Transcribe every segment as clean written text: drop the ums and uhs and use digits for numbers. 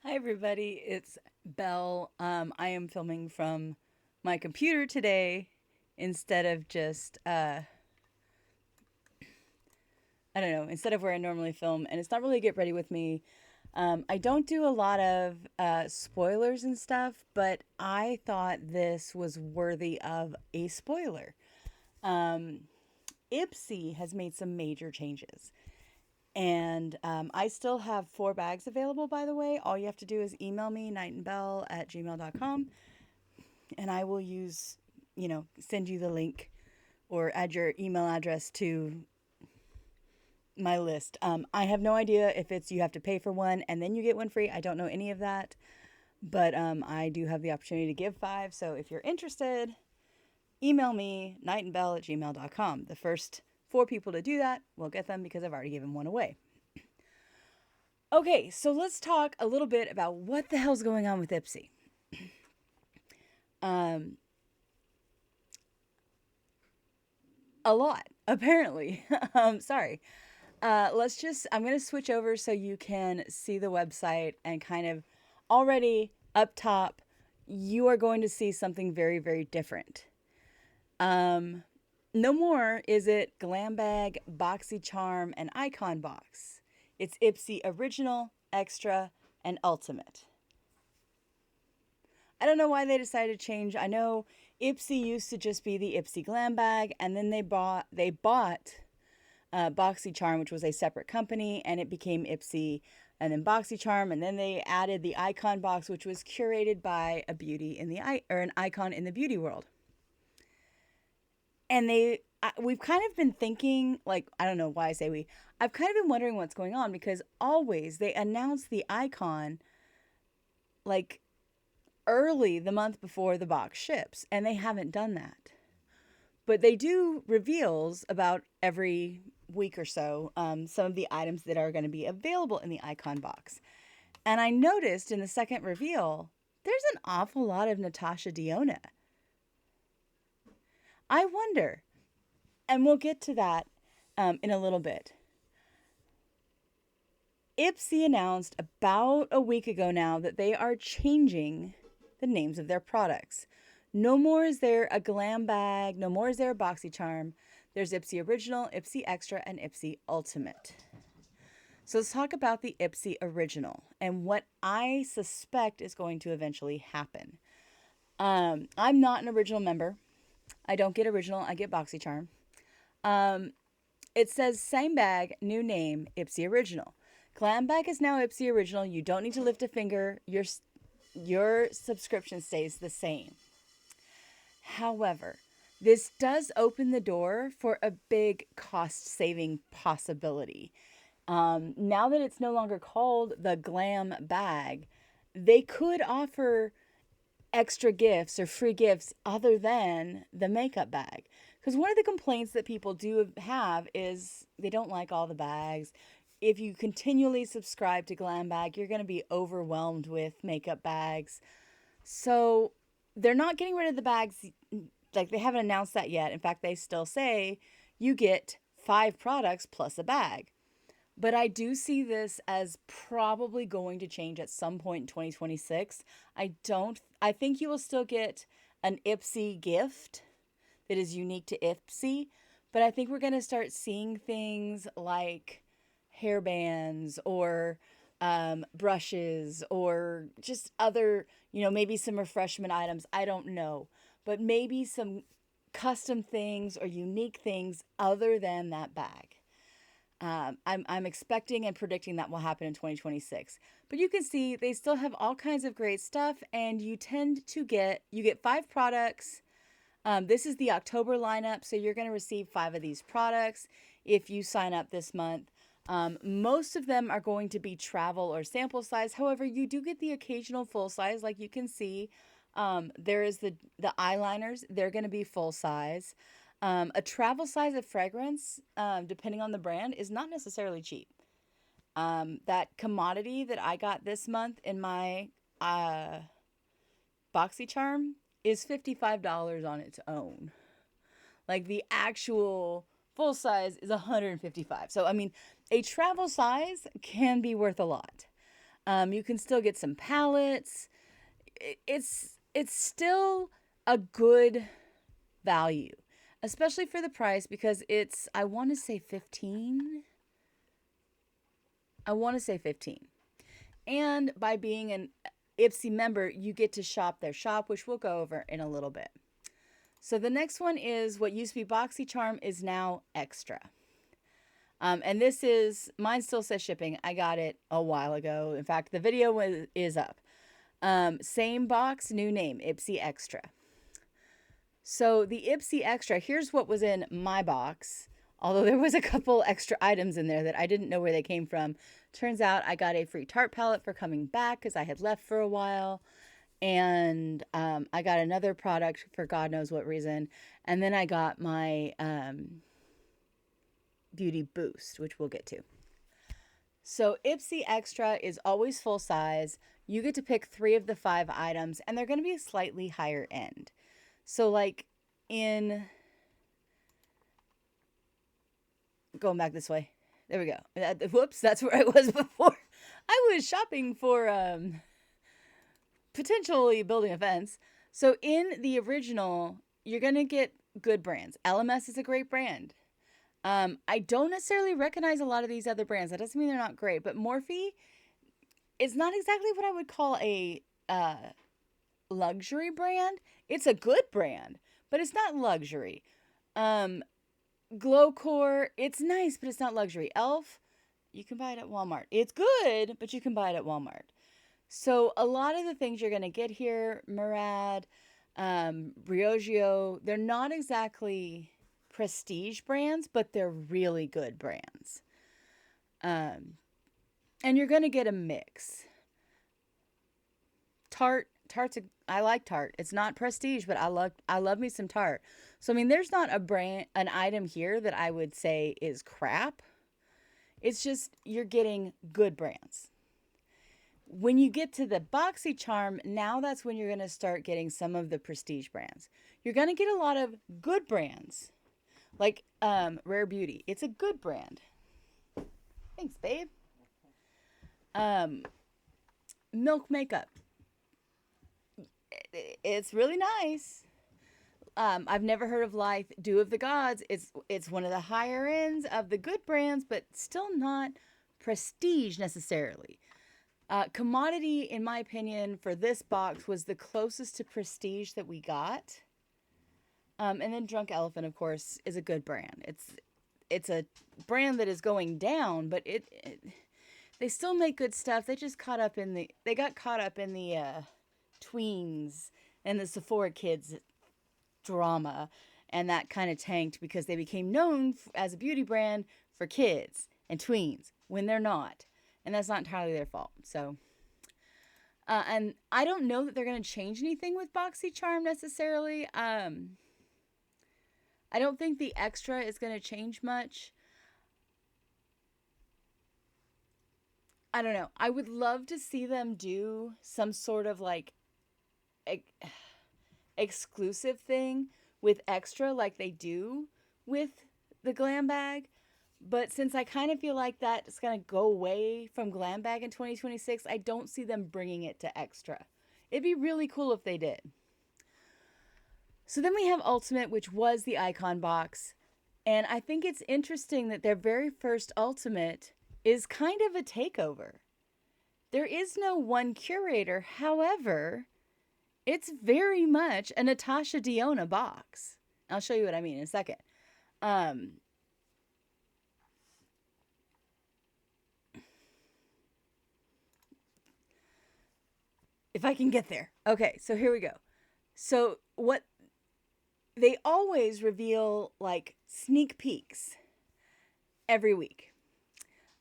Hi, everybody. It's Belle. I am filming from my computer today instead of just, I don't know, instead of where I normally film. And it's not really a get ready with me. I don't do a lot of spoilers and stuff, but I thought this was worthy of a spoiler. Um, Ipsy has made some major changes. And I still have 4 bags available, by the way. All you have to do is email me, nightandbell@gmail.com, and I will send you the link or add your email address to my list. I have no idea if it's you have to pay for one and then you get one free. I don't know any of that, but I do have the opportunity to give 5. So if you're interested, email me, nightandbell@gmail.com. The first 4 people to do that will get them because I've already given one away. Okay, so let's talk a little bit about what the hell's going on with Ipsy. Um, a lot, apparently. Sorry. I'm going to switch over so you can see the website and kind of already up top, you are going to see something very, very different. Um, no more is it Glam Bag, Boxy Charm, and Icon Box. It's Ipsy Original, Extra, and Ultimate. I don't know why they decided to change. I know Ipsy used to just be the Ipsy Glam Bag, and then they bought BoxyCharm, which was a separate company, and it became Ipsy, and then BoxyCharm, and then they added the Icon Box, which was curated by a beauty in the or an icon in the beauty world. And we've kind of been thinking, like, I don't know why I say we. I've kind of been wondering what's going on because always they announce the icon like early the month before the box ships, and they haven't done that. But they do reveals about every week or so, some of the items that are going to be available in the icon box. And I noticed in the second reveal, there's an awful lot of Natasha Diona. I wonder, and we'll get to that in a little bit. Ipsy announced about a week ago now that they are changing the names of their products. No more is there a glam bag, no more is there a boxy charm. There's Ipsy Original, Ipsy Extra, and Ipsy Ultimate. So let's talk about the Ipsy Original and what I suspect is going to eventually happen. I'm not an original member. I don't get original, I get boxy charm. It says same bag, new name, Ipsy Original. Glam bag is now Ipsy Original. You don't need to lift a finger. Your subscription stays the same. However, this does open the door for a big cost saving possibility. Now that it's no longer called the glam bag, they could offer extra gifts or free gifts other than the makeup bag. Because one of the complaints that people do have is they don't like all the bags. If you continually subscribe to Glam Bag, you're going to be overwhelmed with makeup bags. So they're not getting rid of the bags. Like, they haven't announced that yet. In fact, they still say you get 5 products plus a bag. But I do see this as probably going to change at some point in 2026. I think you will still get an Ipsy gift that is unique to Ipsy, but I think we're going to start seeing things like hairbands or brushes or just other, maybe some refreshment items. I don't know. But maybe some custom things or unique things other than that bag. I'm expecting and predicting that will happen in 2026. But you can see they still have all kinds of great stuff, and you get 5 products. This is the October lineup, so you're going to receive 5 of these products if you sign up this month. Most of them are going to be travel or sample size. However, you do get the occasional full size, like you can see. There is the eyeliners. They're going to be full size. A travel size of fragrance, depending on the brand, is not necessarily cheap. That commodity that I got this month in my BoxyCharm is $55 on its own. Like, the actual full size is $155. So, I mean, a travel size can be worth a lot. You can still get some palettes. It's still a good value, especially for the price, because it's, I want to say 15. I want to say 15. And by being an Ipsy member, you get to shop their shop, which we'll go over in a little bit. So the next one is what used to be BoxyCharm is now Extra. And this is, mine still says shipping. I got it a while ago. In fact, the video is up. Same box, new name, Ipsy Extra. So the Ipsy Extra, here's what was in my box. Although there was a couple extra items in there that I didn't know where they came from. Turns out I got a free Tarte palette for coming back because I had left for a while. And I got another product for God knows what reason. And then I got my Beauty Boost, which we'll get to. So Ipsy Extra is always full size. You get to pick 3 of the 5 items, and they're going to be a slightly higher end. So like in... Going back this way. There we go. Whoops, that's where I was before. I was shopping for potentially building a fence. So in the original, you're going to get good brands. LMS is a great brand. I don't necessarily recognize a lot of these other brands. That doesn't mean they're not great, but Morphe is not exactly what I would call a luxury brand. It's a good brand, but it's not luxury. Glowcore, it's nice, but it's not luxury. Elf, you can buy it at Walmart. It's good, but you can buy it at Walmart. So a lot of the things you're going to get here, Murad, Briogeo, they're not exactly prestige brands, but they're really good brands. And you're going to get a mix. Tarte's I like Tarte. It's not prestige, but I love me some Tarte. So I mean, there's not an item here that I would say is crap. It's just you're getting good brands. When you get to the BoxyCharm, now that's when you're going to start getting some of the prestige brands. You're going to get a lot of good brands. Like Rare Beauty. It's a good brand. Thanks, babe. Milk Makeup. It's really nice. I've never heard of Life Dew of the Gods. It's one of the higher ends of the good brands, but still not prestige necessarily. Commodity, in my opinion, for this box was the closest to prestige that we got. And then Drunk Elephant, of course, is a good brand. It's a brand that is going down, but they still make good stuff. They got caught up in the tweens and the Sephora kids drama, and that kind of tanked because they became known as a beauty brand for kids and tweens when they're not, and that's not entirely their fault. So and I don't know that they're going to change anything with BoxyCharm necessarily. I don't think the Extra is going to change much. I don't know. I would love to see them do some sort of like exclusive thing with Extra like they do with the Glam Bag. But since I kind of feel like that's going to go away from Glam Bag in 2026, I don't see them bringing it to Extra. It'd be really cool if they did. So then we have Ultimate, which was the Icon box. And I think it's interesting that their very first Ultimate is kind of a takeover. There is no one curator. However, it's very much a Natasha Denona box. I'll show you what I mean in a second. If I can get there. Okay, so here we go. So what they always reveal like sneak peeks every week.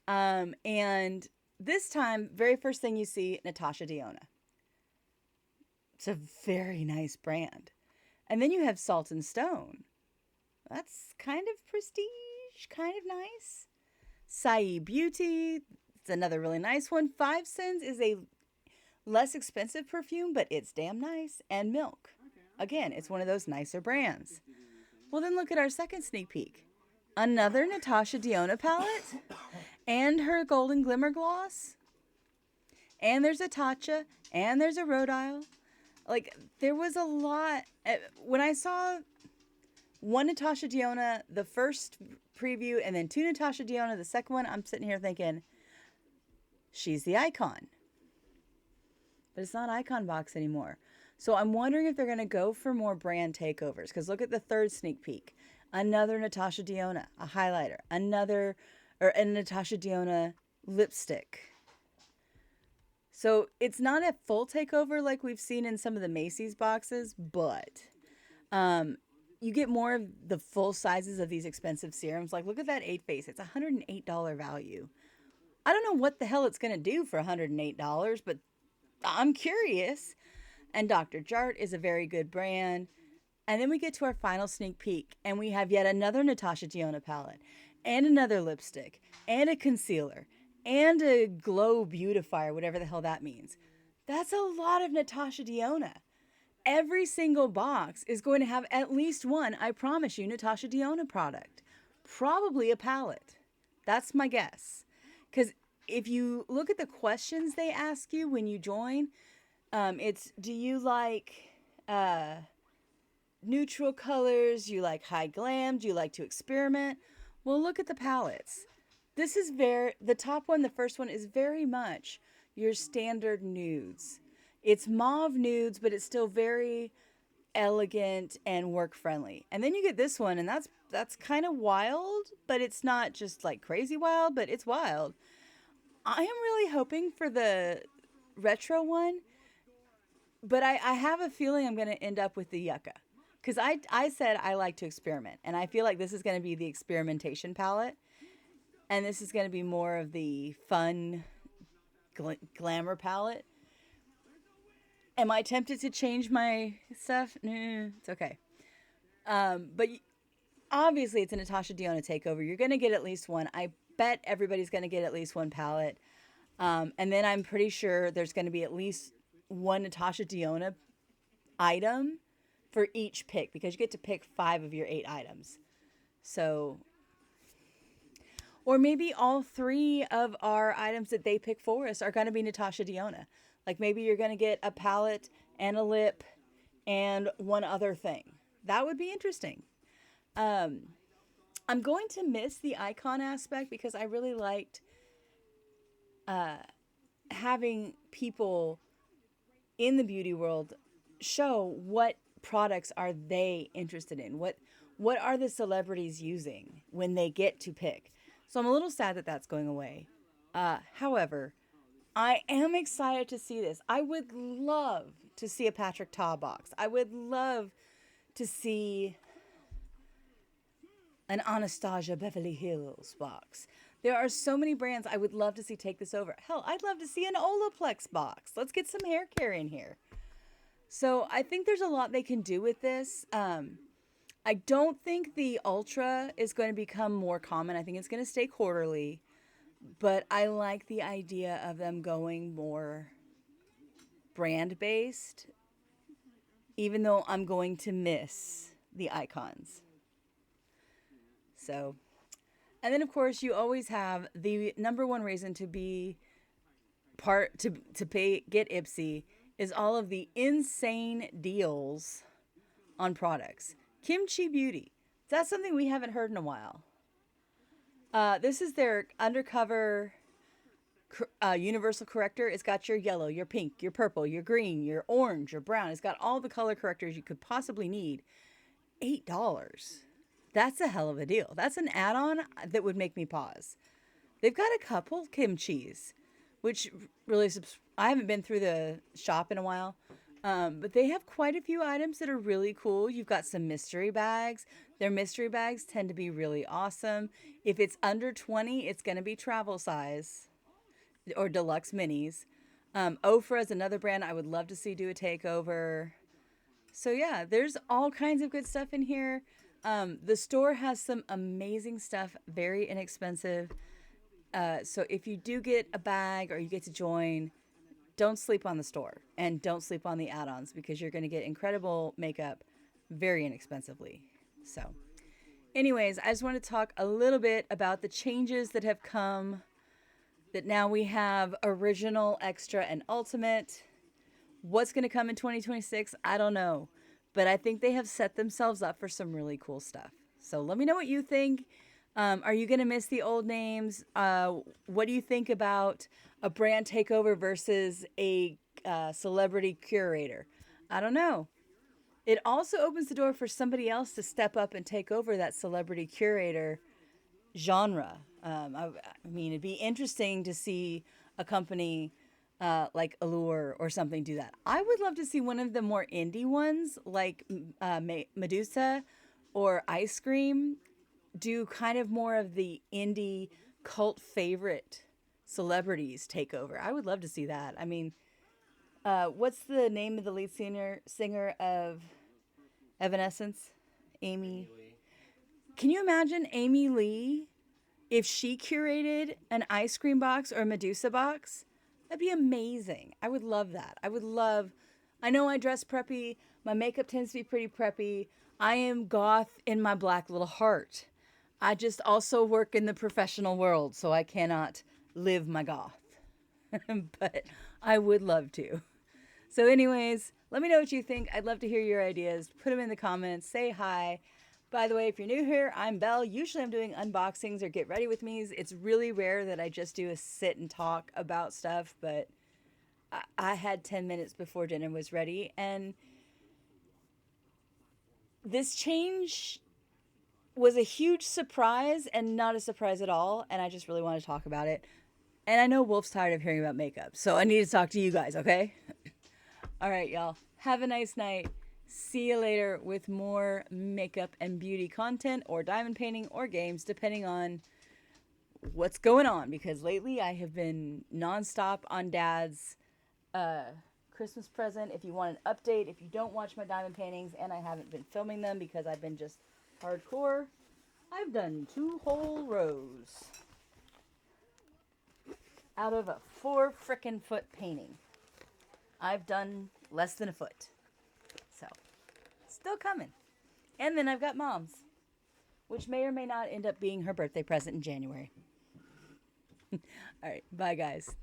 And this time, very first thing you see, Natasha Denona. It's a very nice brand. And then you have Salt and Stone. That's kind of prestige, kind of nice. Saie Beauty, it's another really nice one. Five Sins is a less expensive perfume, but it's damn nice. And Milk. Again, it's one of those nicer brands. Well, then look at our second sneak peek. Another Natasha Denona palette and her Golden Glimmer Gloss. and there's a Tatcha, and there's a Rhode Isle. Like, there was a lot. When I saw one Natasha Diona, the first preview, and then two Natasha Diona, the second one, I'm sitting here thinking, she's the icon. But it's not Icon Box anymore. So I'm wondering if they're going to go for more brand takeovers. Because look at the third sneak peek. Another Natasha Diona, a highlighter. A Natasha Diona lipstick. So it's not a full takeover like we've seen in some of the Macy's boxes, but you get more of the full sizes of these expensive serums. Like, look at that 8 face. It's a $108 value. I don't know what the hell it's going to do for $108, but I'm curious. And Dr. Jart is a very good brand. And then we get to our final sneak peek, and we have yet another Natasha Diona palette, and another lipstick, and a concealer, and a glow beautifier, whatever the hell that means. That's a lot of Natasha Diona. Every single box is going to have at least one, I promise you, Natasha Diona product. Probably a palette. That's my guess. Because if you look at the questions they ask you when you join, it's, do you like neutral colors? You like high glam? Do you like to experiment? Well, look at the palettes. This is the top one, the first one, is very much your standard nudes. It's mauve nudes, but it's still very elegant and work friendly. And then you get this one, and that's kind of wild, but it's not just like crazy wild, but it's wild. I am really hoping for the retro one, but I have a feeling I'm going to end up with the yucca. Because I said I like to experiment, and I feel like this is going to be the experimentation palette, and this is going to be more of the fun glamour palette. Am I tempted to change my stuff? Nah, it's okay. But obviously it's a Natasha Diona takeover. You're going to get at least one. I bet everybody's going to get at least one palette. And then I'm pretty sure there's going to be at least one Natasha Diona item for each pick, because you get to pick 5 of your 8 items. So, or maybe all 3 of our items that they pick for us are going to be Natasha Diona. Like, maybe you're going to get a palette and a lip and one other thing. That would be interesting. I'm going to miss the icon aspect, because I really liked having people in the beauty world show what products are they interested in. What are the celebrities using when they get to pick? So I'm a little sad that that's going away. However, I am excited to see this. I would love to see a Patrick Ta box. I would love to see an Anastasia Beverly Hills box. There are so many brands I would love to see take this over. Hell, I'd love to see an Olaplex box. Let's get some hair care in here. So I think there's a lot they can do with this. I don't think the Ultra is going to become more common. I think it's going to stay quarterly. But I like the idea of them going more brand-based, even though I'm going to miss the icons. So, and then of course you always have the number one reason to be get Ipsy is all of the insane deals on products. Kimchi Beauty. That's something we haven't heard in a while. This is their undercover universal corrector. It's got your yellow, your pink, your purple, your green, your orange, your brown. It's got all the color correctors you could possibly need. $8. That's a hell of a deal. That's an add-on that would make me pause. They've got a couple kimchis, which really, I haven't been through the shop in a while. But they have quite a few items that are really cool. You've got some mystery bags. Their mystery bags tend to be really awesome. If it's under 20, it's going to be travel size or deluxe minis. Ofra is another brand I would love to see do a takeover. So yeah, there's all kinds of good stuff in here. The store has some amazing stuff, very inexpensive. So if you do get a bag or you get to join, don't sleep on the store and don't sleep on the add-ons, because you're going to get incredible makeup very inexpensively. So anyways, I just want to talk a little bit about the changes that have come that now we have original, extra, and ultimate. What's going to come in 2026? I don't know. But I think they have set themselves up for some really cool stuff. So let me know what you think. Are you going to miss the old names? What do you think about a brand takeover versus a celebrity curator? I don't know. It also opens the door for somebody else to step up and take over that celebrity curator genre. I mean, it'd be interesting to see a company like Allure or something do that. I would love to see one of the more indie ones like Medusa or Ice Cream do kind of more of the indie cult favorite celebrities take over. I would love to see that. I mean, what's the name of the lead singer of Evanescence? Amy. Can you imagine Amy Lee if she curated an ice cream box or a Medusa box? That'd be amazing. I would love that. I would love. I know I dress preppy. My makeup tends to be pretty preppy. I am goth in my black little heart. I just also work in the professional world, so I cannot live my goth. But I would love to. So, anyways, let me know what you think. I'd love to hear your ideas. Put them in the comments. Say hi. By the way, if you're new here, I'm Belle. Usually I'm doing unboxings or get ready with me's. It's really rare that I just do a sit and talk about stuff, but I had 10 minutes before dinner was ready. And this change was a huge surprise and not a surprise at all. And I just really want to talk about it. And I know Wolf's tired of hearing about makeup, so I need to talk to you guys, okay? All right, y'all. Have a nice night. See you later with more makeup and beauty content or diamond painting or games, depending on what's going on. Because lately I have been nonstop on Dad's Christmas present. If you want an update, if you don't watch my diamond paintings, and I haven't been filming them because I've been just hardcore, I've done 2 whole rows out of a 4 frickin' foot painting. I've done less than a foot. So, still coming. And then I've got Mom's, which may or may not end up being her birthday present in January. All right, bye guys.